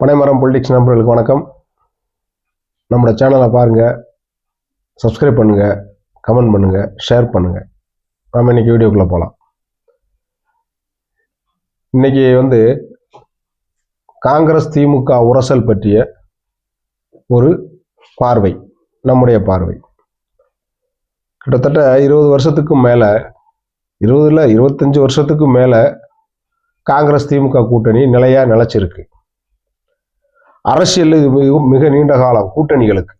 பனைமரம் பொலிட்டிக்ஸ் நண்பர்களுக்கு வணக்கம். நம்மளோட சேனலை பாருங்கள், சப்ஸ்கிரைப் பண்ணுங்கள், கமெண்ட் பண்ணுங்கள், ஷேர் பண்ணுங்கள். நம்ம இன்றைக்கி வீடியோக்குள்ளே போகலாம். இன்றைக்கி காங்கிரஸ் திமுக உரசல் பற்றிய ஒரு பார்வை, நம்முடைய பார்வை. கிட்டத்தட்ட 20 வருஷத்துக்கும் மேலே, 25 வருஷத்துக்கும் மேலே காங்கிரஸ் திமுக கூட்டணி நிலைச்சிருக்கு. அரசியல் இது மிக நீண்ட காலம் கூட்டணிகளுக்கு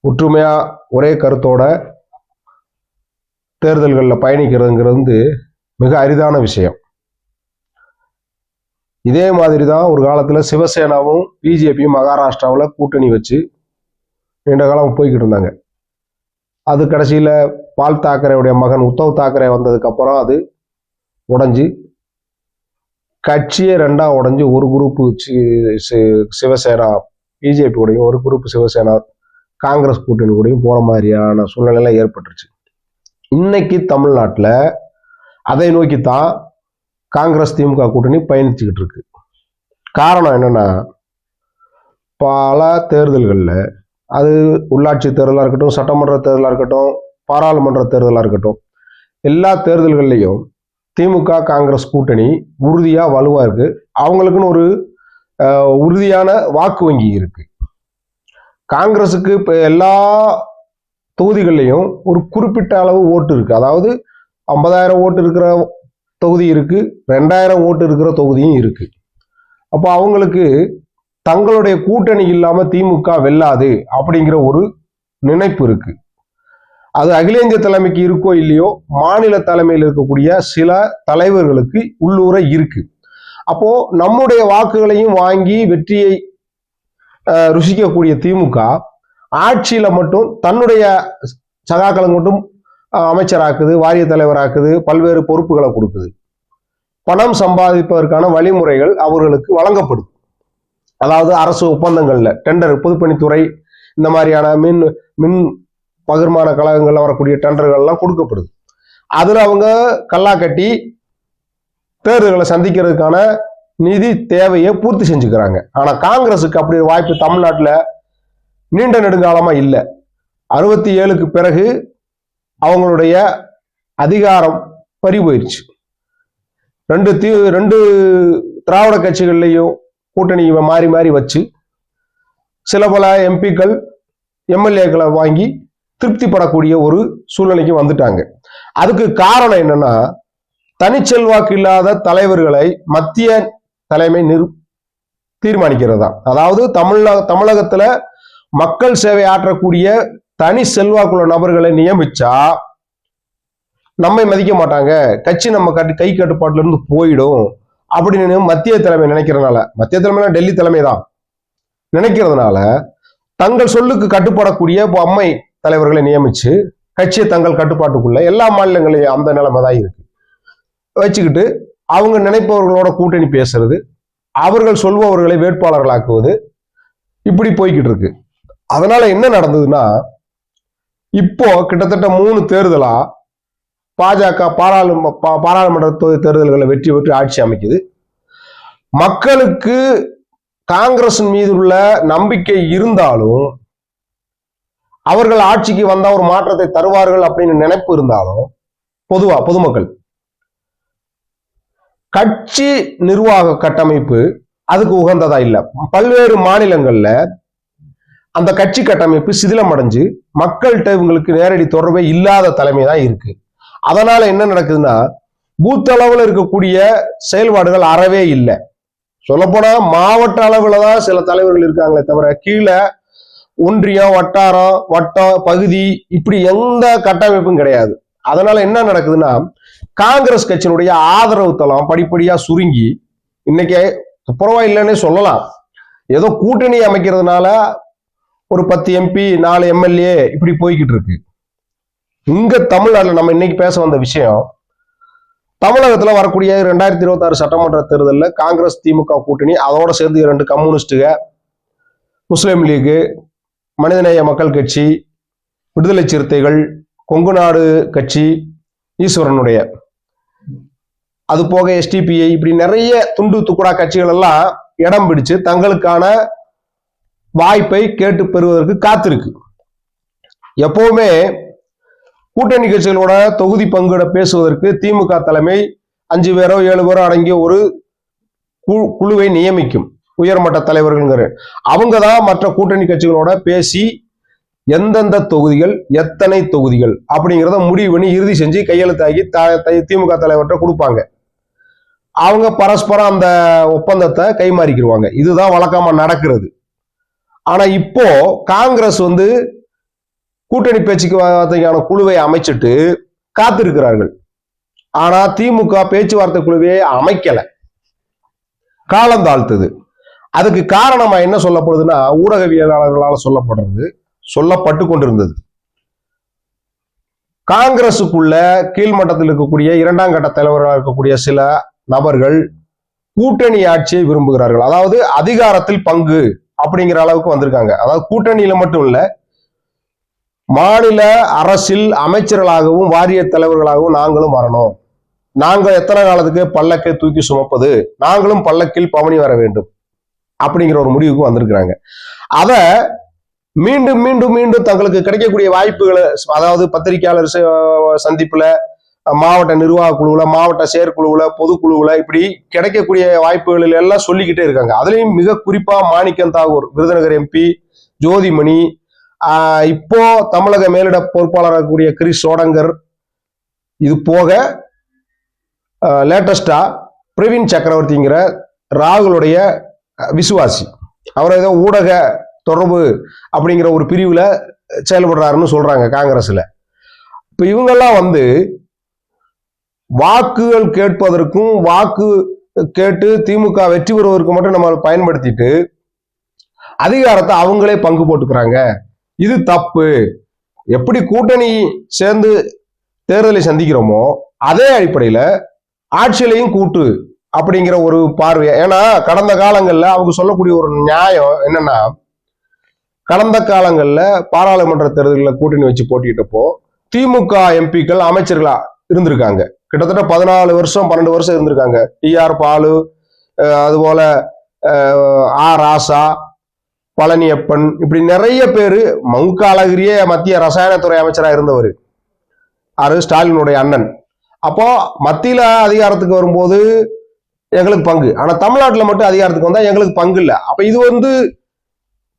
ஒற்றுமையா ஒரே கருத்தோட தேர்தல்களில் பயணிக்கிறதுங்கிறது மிக அரிதான விஷயம். இதே மாதிரி தான் ஒரு காலத்தில் சிவசேனாவும் பிஜேபியும் மகாராஷ்டிராவில் கூட்டணி வச்சு நீண்ட காலம் போய்கிட்டு இருந்தாங்க. அது கடைசியில் பால் தாக்கரேவுடைய மகன் உத்தவ் தாக்கரே வந்ததுக்கு அப்புறம் அது உடைஞ்சு கட்சியே ரெண்டா உடஞ்சி ஒரு குரூப்பு சிவசேனா பிஜேபி கூடயும், ஒரு குரூப்பு சிவசேனா காங்கிரஸ் கூட்டணி கூடயும் போற மாதிரியான சூழ்நிலை ஏற்பட்டுருச்சு. இன்னைக்கு தமிழ்நாட்டில் அதை நோக்கித்தான் காங்கிரஸ் திமுக கூட்டணி பயணிச்சுக்கிட்டு இருக்கு. காரணம் என்னன்னா, பல தேர்தல்களில், அது உள்ளாட்சி தேர்தலாக இருக்கட்டும், சட்டமன்ற தேர்தலாக இருக்கட்டும், பாராளுமன்ற தேர்தலாக இருக்கட்டும், எல்லா தேர்தல்கள்லையும் திமுக காங்கிரஸ் கூட்டணி உறுதியா வலுவா இருக்கு. அவங்களுக்குன்னு ஒரு உறுதியான வாக்கு வங்கி இருக்கு. காங்கிரஸுக்கு இப்ப எல்லா தொகுதிகள்லையும் ஒரு குறிப்பிட்ட அளவு ஓட்டு இருக்கு. அதாவது 50,000 ஓட்டு இருக்கிற தொகுதி இருக்கு, 2,000 ஓட்டு இருக்கிற தொகுதியும் இருக்கு. அப்போ அவங்களுக்கு தங்களுடைய கூட்டணி இல்லாம திமுக வெல்லாது அப்படிங்கிற ஒரு நினைப்பு இருக்கு. அது அகில இந்திய தலைமைக்கு இருக்கோ இல்லையோ, மாநில தலைமையில் இருக்கக்கூடிய சில தலைவர்களுக்கு உள்ளூர இருக்கு. அப்போ நம்முடைய வாக்குகளையும் வாங்கி வெற்றியை ருசிக்கக்கூடிய திமுக ஆட்சியில மட்டும் தன்னுடைய சகாக்களை மட்டும் அமைச்சராக்குது, வாரிய தலைவராக்குது, பல்வேறு பொறுப்புகளை கொடுக்குது. பணம் சம்பாதிப்பதற்கான வழிமுறைகள் அவர்களுக்கு வழங்கப்படுது. அதாவது அரசு ஒப்பந்தங்கள்ல டெண்டர், பொதுப்பணித்துறை, இந்த மாதிரியான மின் பகிர்மான கழகங்கள்ல வரக்கூடிய டெண்டர்கள்லாம் கொடுக்கப்படுது. அதுல அவங்க கல்லா கட்டி தேர்தல்களை சந்திக்கிறதுக்கான நிதி தேவையை பூர்த்தி செஞ்சுக்கிறாங்க. ஆனா காங்கிரஸுக்கு அப்படி ஒரு வாய்ப்பு தமிழ்நாட்டில் நீண்ட நெடுங்காலமா இல்லை. 67க்கு பிறகு அவங்களுடைய அதிகாரம் பறி போயிடுச்சு. ரெண்டு திராவிட கட்சிகள்லையும் கூட்டணி மாறி மாறி வச்சு சில பல எம்பிக்கள், எம்எல்ஏக்களை வாங்கி திருப்திப்படக்கூடிய ஒரு சூழ்நிலைக்கு வந்துட்டாங்க. அதுக்கு காரணம் என்னன்னா, தனிச்செல்வாக்கு இல்லாத தலைவர்களை மத்திய தலைமை தீர்மானிக்கிறது தான். அதாவது தமிழகத்துல மக்கள் சேவை ஆற்றக்கூடிய தனி செல்வாக்குள்ள நபர்களை நியமிச்சா நம்மை மதிக்க மாட்டாங்க, கட்சி நம்ம கை கட்டுப்பாட்டுல இருந்து போயிடும் அப்படின்னு மத்திய தலைமை நினைக்கிறதுனால, மத்திய தலைமை டெல்லி தலைமை தான் நினைக்கிறதுனால, தங்கள் சொல்லுக்கு கட்டுப்படக்கூடிய அம்மை தலைவர்களை நியமிச்சு கட்சியை தங்கள் கட்டுப்பாட்டுக்குள்ள எல்லா மாநிலங்களையும் அந்த நிலைமை தான் இருக்கு வச்சுக்கிட்டு அவங்க நினைப்பவர்களோட கூட்டணி பேசுறது, அவர்கள் சொல்பவர்களை வேட்பாளர்களாக்குவது, இப்படி போய்கிட்டு இருக்கு. அதனால என்ன நடந்ததுன்னா, இப்போ கிட்டத்தட்ட 3 தேர்தலா பாஜக பாராளுமன்ற தேர்தல்களை வெற்றி பெற்று ஆட்சி அமைக்குது. மக்களுக்கு காங்கிரஸ் மீது உள்ள நம்பிக்கை இருந்தாலும், அவர்கள் ஆட்சிக்கு வந்தா ஒரு மாற்றத்தை தருவார்கள் அப்படின்னு நினைப்பு இருந்தாலும், பொதுமக்கள் கட்சி நிர்வாக கட்டமைப்பு அதுக்கு உகந்ததா இல்லை. பல்வேறு மாநிலங்கள்ல அந்த கட்சி கட்டமைப்பு சிதிலம் அடைஞ்சு மக்கள்கிட்ட இவங்களுக்கு நேரடி தொடர்பே இல்லாத தலைமை தான் இருக்கு. அதனால என்ன நடக்குதுன்னா, பூத் அளவில் இருக்கக்கூடிய செயல்பாடுகள் அறவே இல்லை. சொல்லப்போனா மாவட்ட அளவுல தான் சில தலைவர்கள் இருக்காங்களே தவிர, கீழே ஒன்றியம், வட்டாரம், வட்டம், பகுதி, இப்படி எந்த கட்டமைப்பும் கிடையாது. அதனால என்ன நடக்குதுன்னா, காங்கிரஸ் கட்சியினுடைய ஆதரவு தளம் படிப்படியா சுருங்கி இன்னைக்கு துப்புரவா இல்லைன்னே சொல்லலாம். ஏதோ கூட்டணி அமைக்கிறதுனால ஒரு 10 MP, 4 MLA இப்படி போய்கிட்டு இருக்கு. இங்க தமிழ்நாட்டில் நம்ம இன்னைக்கு பேச வந்த விஷயம், தமிழகத்துல வரக்கூடிய 2026 சட்டமன்ற தேர்தலில் காங்கிரஸ் திமுக கூட்டணி, அதோட சேர்ந்து 2 கம்யூனிஸ்டுக, முஸ்லீம் லீகு, மனிதநேய மக்கள் கட்சி, விடுதலை சிறுத்தைகள், கொங்கு நாடு கட்சி, ஈஸ்வரனுடைய, அது போக STPI, இப்படி நிறைய துண்டு துக்குடா கட்சிகள் எல்லாம் இடம் பிடிச்சு தங்களுக்கான வாய்ப்பை கேட்டு பெறுவதற்கு காத்திருக்கு. எப்பவுமே கூட்டணி கட்சிகளோட தொகுதி பங்கிட பேசுவதற்கு திமுக தலைமை 5 பேரோ 7 பேரோ அடங்கிய ஒரு குழுவை நியமிக்கும். உயர்மட்ட தலைவர்கள் அவங்க தான் மற்ற கூட்டணி கட்சிகளோட பேசி எந்தெந்த தொகுதிகள் எத்தனை தொகுதிகள் அப்படிங்கிறத முடிவு பண்ணி இறுதி செஞ்சு கையெழுத்தாகி திமுக தலைவர்கிட்ட கொடுப்பாங்க. அவங்க பரஸ்பரம் அந்த ஒப்பந்தத்தை கைமாறிக்கிடுவாங்க. இதுதான் வழக்கமா நடக்கிறது. ஆனா இப்போ காங்கிரஸ் கூட்டணி பேச்சுக்கான குழுவை அமைச்சிட்டு காத்திருக்கிறார்கள். ஆனா திமுக பேச்சுவார்த்தை குழுவையே அமைக்கல, காலம் தாழ்த்துது. அதுக்கு காரணமா என்ன சொல்லப்படுதுன்னா, ஊடகவியலாளர்களால் சொல்லப்பட்டு கொண்டிருந்தது. காங்கிரசுக்குள்ள கீழ்மட்டத்தில் இருக்கக்கூடிய 2ஆம் கட்ட தலைவர்களாக இருக்கக்கூடிய சில நபர்கள் கூட்டணி ஆட்சியை விரும்புகிறார்கள். அதாவது அதிகாரத்தில் பங்கு அப்படிங்கிற அளவுக்கு வந்திருக்காங்க. அதாவது கூட்டணியில மட்டும் இல்ல, மாநில அரசில் அமைச்சர்களாகவும் வாரிய தலைவர்களாகவும் நாங்களும் வரணும். நாங்க எத்தனை காலத்துக்கு பல்லக்கை தூக்கி சுமப்பது, நாங்களும் பல்லக்கில் பவனி வர வேண்டும் அப்படிங்கிற ஒரு முடிவுக்கு வந்திருக்கிறாங்க. அத மீண்டும் மீண்டும் மீண்டும் தங்களுக்கு கிடைக்கக்கூடிய வாய்ப்புகளை, அதாவது பத்திரிகையாளர் சந்திப்புல, மாவட்ட நிர்வாக குழுவுல, மாவட்ட செயற்குழுவுல, பொதுக்குழுவுல, இப்படி கிடைக்கக்கூடிய வாய்ப்புகளில் எல்லாம் சொல்லிக்கிட்டே இருக்காங்க. அதுலயும் மிக குறிப்பா மாணிக்கம் தாகூர், விருதுநகர் எம்பி, ஜோதிமணி, இப்போ தமிழக மேலிட பொறுப்பாளராக இருக்கக்கூடிய கிரிஷ் சோடங்கர், இது போக லேட்டஸ்டா பிரவீன் சக்கரவர்த்திங்கிற ராகுலுடைய விசுவாசி, அவர் ஏதோ ஊடக தொடர்பு அப்படிங்கிற ஒரு பிரிவுல செயல்படுறாருன்னு சொல்றாங்க காங்கிரஸ்ல. இப்ப இவங்கெல்லாம் வாக்குகள் கேட்பதற்கும் வாக்கு கேட்டு திமுக வெற்றி பெறுவதற்கு மட்டும் நம்ம பயன்படுத்திட்டு அதிகாரத்தை அவங்களே பங்கு போட்டுக்கிறாங்க. இது தப்பு. எப்படி கூட்டணி சேர்ந்து தேர்தலை சந்திக்கிறோமோ அதே அடிப்படையில ஆட்சியிலையும் கூட்டு அப்படிங்கிற ஒரு பார்வை. ஏன்னா கடந்த காலங்கள்ல அவங்க சொல்லக்கூடிய ஒரு நியாயம் என்னன்னா, கடந்த காலங்கள்ல பாராளுமன்ற தேர்தலில் கூட்டணி வச்சு போட்டிட்டப்போ திமுக எம்பிக்கள் அமைச்சர்களா இருந்திருக்காங்க. கிட்டத்தட்ட 14 வருஷம் 12 வருஷம் இருந்திருக்காங்க. டி.ஆர். பாலு, அதுபோல ராசா, பழனியப்பன், இப்படி நிறைய பேரு. மு.க. அழகிரியே மத்திய ரசாயனத்துறை அமைச்சரா இருந்தவர், ஸ்டாலினுடைய அண்ணன். அப்போ மத்தியில அதிகாரத்துக்கு வரும்போது எங்களுக்கு பங்கு, ஆனா தமிழ்நாட்டில் மட்டும் அதிகாரத்துக்கு வந்தா எங்களுக்கு பங்கு இல்லை. அப்ப இது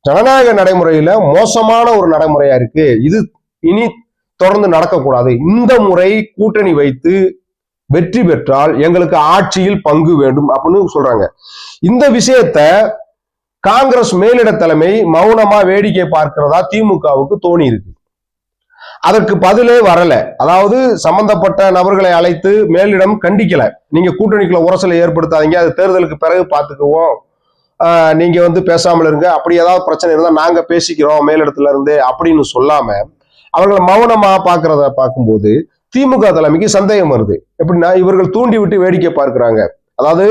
ஜனநாயக நடைமுறையில மோசமான ஒரு நடைமுறையா இருக்கு. இது இனி தொடர்ந்து நடக்கக்கூடாது. இந்த முறை கூட்டணி வைத்து வெற்றி பெற்றால் எங்களுக்கு ஆட்சியில் பங்கு வேண்டும் அப்படின்னு சொல்றாங்க. இந்த விஷயத்த காங்கிரஸ் மேலிட தலைமை மௌனமா வேடிக்கை பார்க்கிறதா திமுகவுக்கு தோணி இருக்கு. அதற்கு பதிலே வரல. அதாவது சம்பந்தப்பட்ட நபர்களை அழைத்து மேலிடம் கண்டிக்கல, நீங்க கூட்டணிக்குள்ள உரசலை ஏற்படுத்தாதீங்க, அது தேர்தலுக்கு பிறகு பார்த்துக்குவோம், நீங்க பேசாமல் இருங்க, அப்படி ஏதாவது பிரச்சனை இருந்தா நாங்க பேசிக்கிறோம் மேலிடத்துல இருந்து அப்படின்னு சொல்லாம அவர்களை மௌனமா பார்க்கறத பார்க்கும்போது திமுக தலைமைக்கு சந்தேகம் வருது. எப்படின்னா, இவர்கள் தூண்டி விட்டு வேடிக்கை பார்க்கிறாங்க. அதாவது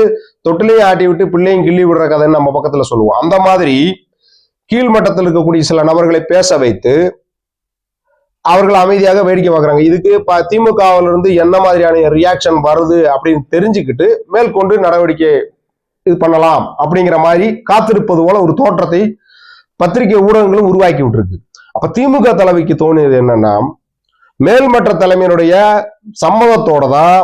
தொட்டிலையும் ஆட்டி விட்டு பிள்ளையும் கிள்ளி விடுற கதைன்னு நம்ம பக்கத்துல சொல்லுவோம். அந்த மாதிரி கீழ்மட்டத்தில் இருக்கக்கூடிய சில நபர்களை பேச வைத்து அவர்கள் அமைதியாக வேடிக்கை பார்க்குறாங்க. இதுக்கு திமுகவில இருந்து என்ன மாதிரியான ரியாக்ஷன் வருது அப்படின்னு தெரிஞ்சுக்கிட்டு மேற்கொண்டு நடவடிக்கை இது பண்ணலாம் அப்படிங்கிற மாதிரி காத்திருப்பது போல ஒரு தோற்றத்தை பத்திரிகை ஊடகங்களும் உருவாக்கி விட்டுருக்கு. அப்ப திமுக தலைமைக்கு தோணியது என்னன்னா, மேல்மட்ட தலைமையினுடைய சம்மதத்தோட தான்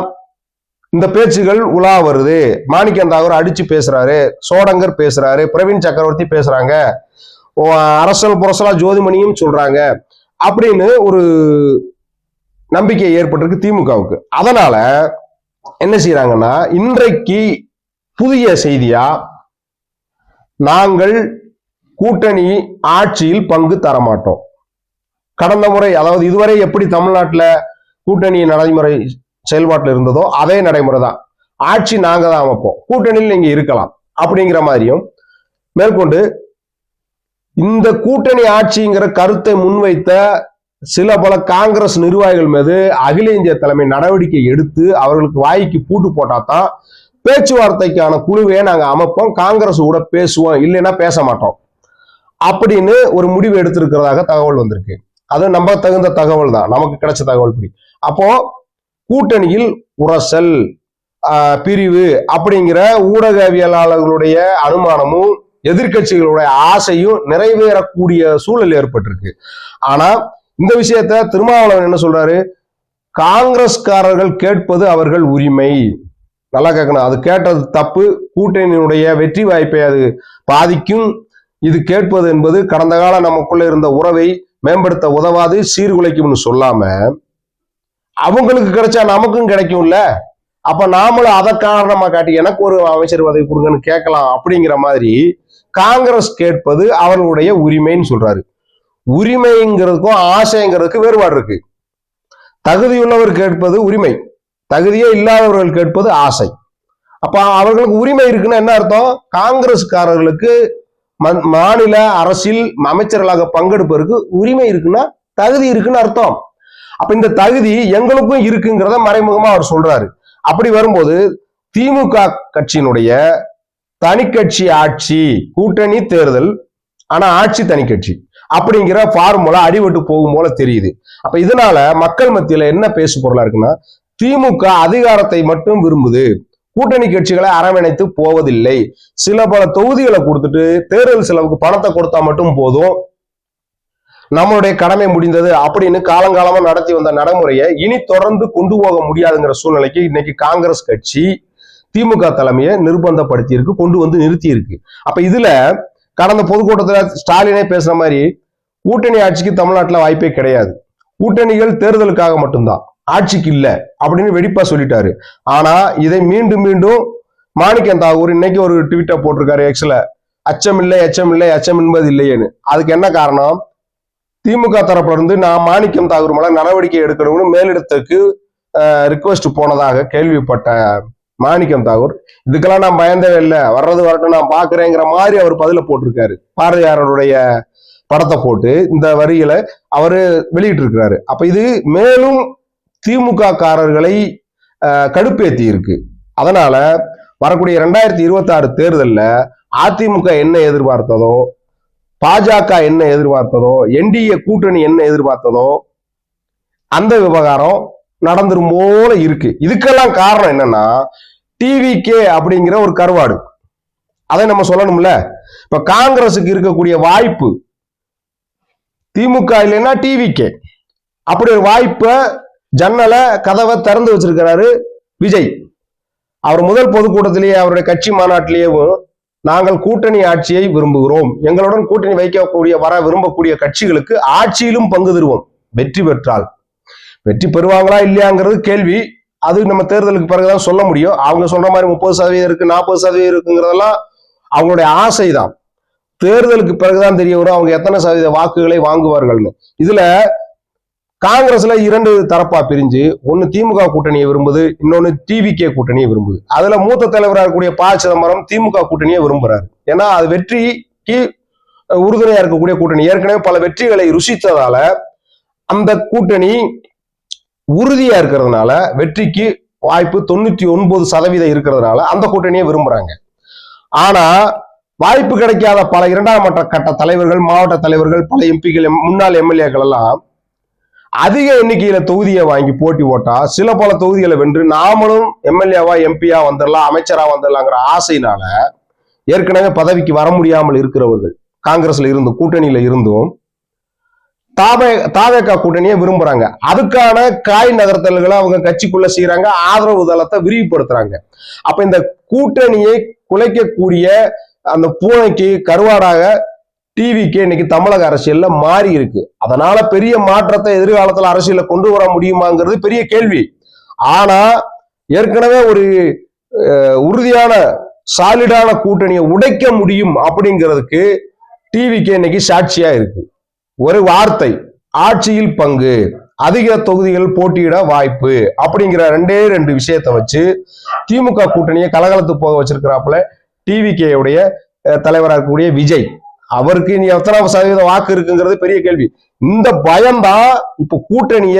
இந்த பேச்சுகள் உலா வருது. மாணிக்கம் தாகூர் அடிச்சு பேசுறாரு, சோடங்கர் பேசுறாரு, பிரவீன் சக்கரவர்த்தி பேசுறாங்க, அரசல் புரசலா ஜோதிமணியும் சொல்றாங்க அப்படின்னு ஒரு நம்பிக்கை ஏற்பட்டிருக்கு திமுகவுக்கு. அதனால என்ன செய்யறாங்கன்னா, இன்றைக்கு புதிய செய்தியா, நாங்கள் கூட்டணி ஆட்சியில் பங்கு தரமாட்டோம். கடந்த முறை, அதாவது இதுவரை எப்படி தமிழ்நாட்டில் கூட்டணி நடைமுறை செயல்பாட்டில் இருந்ததோ அதே நடைமுறை தான். ஆட்சி நாங்க தான் அமைப்போம், கூட்டணியில் நீங்க இருக்கலாம் அப்படிங்கிற மாதிரியும் மேற்கொண்டு இந்த கூட்டணி ஆட்சிங்கிற கருத்தை முன்வைத்த சில பல காங்கிரஸ் நிர்வாகிகள் மீது அகில இந்திய தலைமை நடவடிக்கை எடுத்து அவர்களுக்கு வாய்க்கு பூட்டு போட்டாதான் பேச்சுவார்த்தைக்கான குழுவே நாங்க அமைப்போம், காங்கிரஸ் கூட பேசுவோம், இல்லைன்னா பேச மாட்டோம் அப்படின்னு ஒரு முடிவு எடுத்திருக்கிறதாக தகவல் வந்திருக்கு. அது நம்ப தகுந்த தகவல் தான், நமக்கு கிடைச்ச தகவல் படி. அப்போ கூட்டணியில் உரசல், பிரிவு அப்படிங்கிற ஊடகவியலாளர்களுடைய அனுமானமும் எதிர்கட்சிகளுடைய ஆசையும் நிறைவேறக்கூடிய சூழல் ஏற்பட்டிருக்கு. ஆனா இந்த விஷயத்த திருமாவளவன் என்ன சொல்றாரு, காங்கிரஸ்காரர்கள் கேட்பது அவர்கள் உரிமை. நல்லா கேட்கணும், அது கேட்டது தப்பு, கூட்டணியினுடைய வெற்றி வாய்ப்பை அது பாதிக்கும். இது கேட்பது என்பது கடந்த காலம் நமக்குள்ள இருந்த உறவை மேம்படுத்த உதவாது, சீர்குலைக்கும்னு சொல்லாம அவங்களுக்கு கிடைச்சா நமக்கும் கிடைக்கும்ல, அப்ப நாமளும் அதை காரணமா காட்டி எனக்கு ஒரு அமைச்சர் பதவி கொடுங்கன்னு கேட்கலாம் அப்படிங்கிற மாதிரி காங்கிரஸ் கேட்பது அவர்களுடைய உரிமைன்னு சொல்றாரு. உரிமைங்கிறதுக்கும் ஆசைங்கிறதுக்கு வேறுபாடு இருக்கு. தகுதியுள்ளவர் கேட்பது உரிமை, தகுதியே இல்லாதவர்கள் கேட்பது ஆசை. அப்ப அவர்களுக்கு உரிமை இருக்குன்னு என்ன அர்த்தம், காங்கிரஸ்காரர்களுக்கு மாநில அரசில் அமைச்சர்களாக பங்கெடுப்பதற்கு உரிமை இருக்குன்னா தகுதி இருக்குன்னு அர்த்தம். அப்ப இந்த தகுதி எங்களுக்கும் இருக்குங்கிறத மறைமுகமா அவர் சொல்றாரு. அப்படி வரும்போது திமுக கட்சியினுடைய தனிக்கட்சி ஆட்சி, கூட்டணி தேர்தல் ஆனா ஆட்சி தனிக்கட்சி அப்படிங்கிற ஃபார்முலா அடிபட்டு போகும் போல தெரியுது. அப்ப இதனால மக்கள் மத்தியில என்ன பேசு பொருளா இருக்குன்னா, திமுக அதிகாரத்தை மட்டும் விரும்புது, கூட்டணி கட்சிகளை அரவணைத்து போவதில்லை, சில பல தொகுதிகளை கொடுத்துட்டு தேர்தல் செலவுக்கு பணத்தை கொடுத்தா மட்டும் போதும், நம்மளுடைய கடமை முடிந்தது அப்படின்னு காலங்காலமா நடத்தி வந்த நடைமுறையை இனி தொடர்ந்து கொண்டு போக முடியாதுங்கிற சூழ்நிலைக்கு இன்னைக்கு காங்கிரஸ் கட்சி திமுக தலைமையை நிர்பந்தப்படுத்தி இருக்கு, கொண்டு வந்து நிறுத்தி இருக்கு. அப்ப இதுல கடந்த பொதுக்கூட்டத்தில் ஸ்டாலினே பேசுற மாதிரி கூட்டணி ஆட்சிக்கு தமிழ்நாட்டில் வாய்ப்பே கிடையாது, கூட்டணிகள் தேர்தலுக்காக மட்டும்தான், ஆட்சிக்கு இல்லை அப்படின்னு வெடிப்பா சொல்லிட்டாரு. ஆனா இதை மீண்டும் மீண்டும் மாணிக்கம் தாகூர் இன்னைக்கு ஒரு ட்வீட்டை போட்டிருக்காரு எக்ஸ்ல, அச்சமில்லை அச்சமில்லை அச்சம் என்பது இல்லையேன்னு. அதுக்கு என்ன காரணம், திமுக தரப்புல இருந்து நான் மாணிக்கம் தாகூர் மேல நடவடிக்கை எடுக்கணும்னு மேலிடத்துக்கு ரிக்வெஸ்ட் போனதாக கேள்விப்பட்ட மாணிக்கம் தாகூர், இதுக்கெல்லாம் நான் பயந்தவே இல்லை, வர்றது வரட்டும் நான் பாக்குறேங்கிற மாதிரி அவர் பதில போட்டிருக்காரு. பாரதியாருடைய படத்தை போட்டு இந்த வரிகளை அவரு வெளியிட்டு இருக்கிறாரு. அப்ப இது மேலும் திமுக காரர்களை கடுப்பேத்தி இருக்கு. அதனால வரக்கூடிய 2026 தேர்தலில் அதிமுக என்ன எதிர்பார்த்ததோ, பாஜக என்ன எதிர்பார்த்ததோ, என்டிஏ கூட்டணி என்ன எதிர்பார்த்ததோ அந்த விவகாரம் நடந்துரும் போல இருக்கு. இதுக்கெல்லாம் காரணம் என்னன்னா டிவிகே அப்படிங்கிற ஒரு கருவாடு, அதை நம்ம சொல்லணும்ல. இப்ப காங்கிரஸுக்கு இருக்கக்கூடிய வாய்ப்பு திமுக இல்லைன்னா டிவிகே, அப்படி ஒரு வாய்ப்பை ஜன்னலை கதவை திறந்து வச்சிருக்கிறாரு விஜய். அவர் முதல் பொதுக்கூட்டத்திலேயே அவருடைய கட்சி மாநாட்டிலேயும் நாங்கள் கூட்டணி ஆட்சியை விரும்புகிறோம், எங்களுடன் கூட்டணி வைக்கக்கூடிய வர விரும்பக்கூடிய கட்சிகளுக்கு ஆட்சியிலும் பங்கு தருவோம், வெற்றி பெற்றால். வெற்றி பெறுவாங்களா இல்லையாங்கிறது கேள்வி, அது நம்ம தேர்தலுக்கு பிறகுதான் சொல்ல முடியும். அவங்க சொல்ற மாதிரி 30% இருக்கு 40% இருக்குங்கிறதெல்லாம் அவங்களுடைய ஆசைதான், தேர்தலுக்கு பிறகுதான் தெரிய வரும் அவங்க எத்தனை சதவீத வாக்குகளை வாங்குவார்கள்னு. இதுல காங்கிரஸ்ல 2 தரப்பா பிரிஞ்சு, ஒன்னு திமுக கூட்டணியை விரும்புது, இன்னொன்னு டிவிகே கூட்டணியை விரும்புது. அதுல மூத்த தலைவராக இருக்கக்கூடிய ப. சிதம்பரம் திமுக கூட்டணியை விரும்புறாரு. ஏன்னா அது வெற்றிக்கு உறுதுணையா இருக்கக்கூடிய கூட்டணி, ஏற்கனவே பல வெற்றிகளை ருசித்ததால அந்த கூட்டணி உறுதியா இருக்கிறதுனால, வெற்றிக்கு வாய்ப்பு 99% இருக்கிறதுனால அந்த கூட்டணியை விரும்புறாங்க. ஆனா வாய்ப்பு கிடைக்காத பல 2ஆம் கட்ட தலைவர்கள், மாவட்ட தலைவர்கள், பல எம்பிக்கள், முன்னாள் எம்எல்ஏக்கள் எல்லாம் அதிக எண்ணிக்கையில தொகுதியை வாங்கி போட்டி போட்டா சில பல தொகுதிகளை வென்று நாமளும் எம்எல்ஏவா எம்பியா வந்துடலாம், அமைச்சரா வந்துடலாங்கிற ஆசையினால ஏற்கனவே பதவிக்கு வர முடியாமல் இருக்கிறவர்கள் காங்கிரஸ்ல இருந்தும் கூட்டணியில இருந்தும் தாவேகா கூட்டணியை விரும்புறாங்க. அதுக்கான காய் நகர்த்தல்களை அவங்க கட்சிக்குள்ள செய்யறாங்க, ஆதரவு தளத்தை விரிவுபடுத்துறாங்க. அப்ப இந்த கூட்டணியை குலைக்கக்கூடிய அந்த பூனைக்கு கருவாடாக டிவிக்கு இன்னைக்கு தமிழக அரசியல்ல மாறி இருக்கு. அதனால பெரிய மாற்றத்தை எதிர்காலத்துல அரசியல கொண்டு வர முடியுமாங்கிறது பெரிய கேள்வி. ஆனா ஏற்கனவே ஒரு உறுதியான சாலிடான கூட்டணியை உடைக்க முடியும் அப்படிங்கிறதுக்கு டிவிக்கு இன்னைக்கு சாட்சியா இருக்கு. ஒரு வார்த்தை, ஆட்சியில் பங்கு, அதிக தொகுதிகள் போட்டியிட வாய்ப்பு அப்படிங்கிற 2 விஷயத்தை வச்சு திமுக கூட்டணியை கலகலத்து போக வச்சிருக்கிறாப்புல டிவிகே உடைய தலைவராக இருக்கக்கூடிய விஜய். அவருக்கு இனி எத்தனை சதவீத வாக்கு இருக்குங்கிறது பெரிய கேள்வி. இந்த பயம்தான் இப்ப கூட்டணிய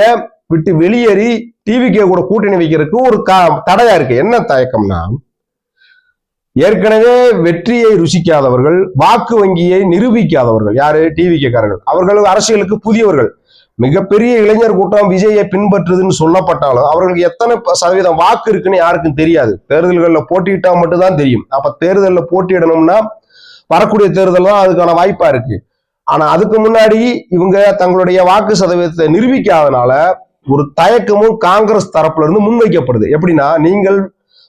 விட்டு வெளியேறி டிவிகே கூட கூட்டணி வைக்கிறதுக்கு ஒரு தடையா இருக்கு. என்ன தயக்கம்னா, ஏற்கனவே வெற்றியை ருசிக்காதவர்கள், வாக்கு வங்கியை நிரூபிக்காதவர்கள், யாரு டிவிகே காரர்கள், அவர்கள் அரசியலுக்கு புதியவர்கள், மிகப்பெரிய இளைஞர் கூட்டம் விஜயை பின்பற்றுதுன்னு சொல்லப்பட்டாலும் அவர்களுக்கு எத்தனை சதவீதம் வாக்கு இருக்குன்னு யாருக்கும் தெரியாது. தேர்தல்களில் போட்டியிட்டா மட்டும்தான் தெரியும். அப்ப தேர்தலில் போட்டியிடணும்னா வரக்கூடிய தேர்தல் தான் அதுக்கான வாய்ப்பா இருக்கு. ஆனா அதுக்கு முன்னாடி இவங்க தங்களுடைய வாக்கு சதவீதத்தை நிரூபிக்காதனால ஒரு தயக்கமும் காங்கிரஸ் தரப்புல இருந்து முன்வைக்கப்படுது. எப்படின்னா, நீங்கள்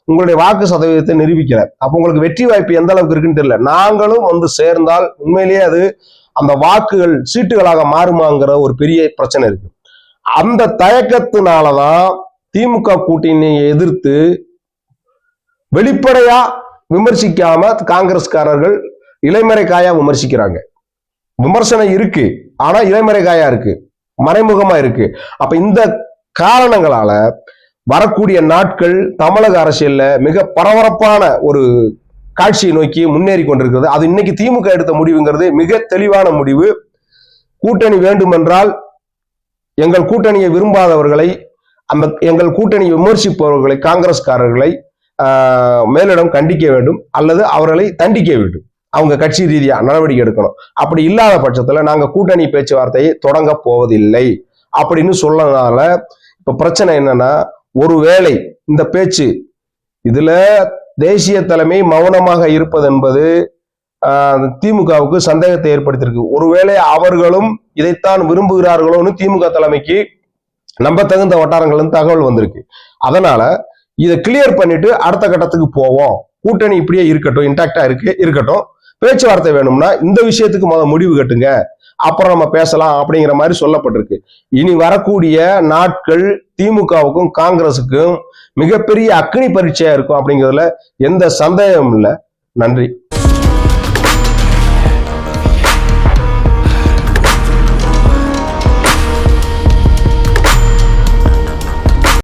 உங்களுடைய வாக்கு சதவீதத்தை நிரூபிக்கல, அப்ப உங்களுக்கு வெற்றி வாய்ப்பு எந்த அளவுக்கு இருக்குன்னு தெரியல, நாங்களும் வந்து சேர்ந்தால் உண்மையிலேயே அது அந்த வாக்குகள் சீட்டுகளாக மாறுமாங்கிற ஒரு பெரிய பிரச்சனை இருக்கு. அந்த தயக்கத்தினாலதான் திமுக கூட்டணியை எதிர்த்து வெளிப்படையா விமர்சிக்காம காங்கிரஸ்காரர்கள் இலைமறைக்காயா விமர்சிக்கிறாங்க. விமர்சனம் இருக்கு, ஆனா இலைமறைக்காயா இருக்கு, மறைமுகமா இருக்கு. அப்ப இந்த காரணங்களால வரக்கூடிய நாட்கள் தமிழக அரசியல்ல மிக பரபரப்பான ஒரு காட்சியை நோக்கி முன்னேறி கொண்டிருக்கிறது. அது இன்னைக்கு திமுக எடுத்த முடிவுங்கிறது மிக தெளிவான முடிவு. கூட்டணி வேண்டுமென்றால் எங்கள் கூட்டணியை விரும்பாதவர்களை, அந்த எங்கள் கூட்டணியை விமர்சிப்பவர்களை, காங்கிரஸ்காரர்களை மேலிடம் கண்டிக்க வேண்டும் அல்லது அவர்களை தண்டிக்க வேண்டும். அவங்க கட்சி ரீதியா நடவடிக்கை எடுக்கணும். அப்படி இல்லாத பட்சத்துல நாங்க கூட்டணி பேச்சுவார்த்தையை தொடங்க போவதில்லை அப்படின்னு சொன்னதால இப்ப பிரச்சனை என்னன்னா, ஒருவேளை இந்த பேச்சு இதுல தேசிய தலைமை மௌனமாக இருப்பது என்பது திமுகவுக்கு சந்தேகத்தை ஏற்படுத்தியிருக்கு. ஒருவேளை அவர்களும் இதைத்தான் விரும்புகிறார்களோன்னு திமுக தலைமைக்கு நம்ப தகுந்த வட்டாரங்கள் தகவல் வந்திருக்கு. அதனால இதை கிளியர் பண்ணிட்டு அடுத்த கட்டத்துக்கு போவோம், கூட்டணி இப்படியே இருக்கட்டும், இன்டாக்டா இருக்கட்டும், பேச்சுவார்த்தை வேணும்னா இந்த விஷயத்துக்கு முடிவு கட்டுங்க, அப்புறம் நம்ம பேசலாம் அப்படிங்கிற மாதிரி சொல்லப்பட்டிருக்கு. இனி வரக்கூடிய நாட்கள் திமுகவுக்கும் காங்கிரஸுக்கும் மிகப்பெரிய அக்னி பரீட்சையா இருக்கும் அப்படிங்கிறதுல எந்த சந்தேகமும் இல்லை. நன்றி.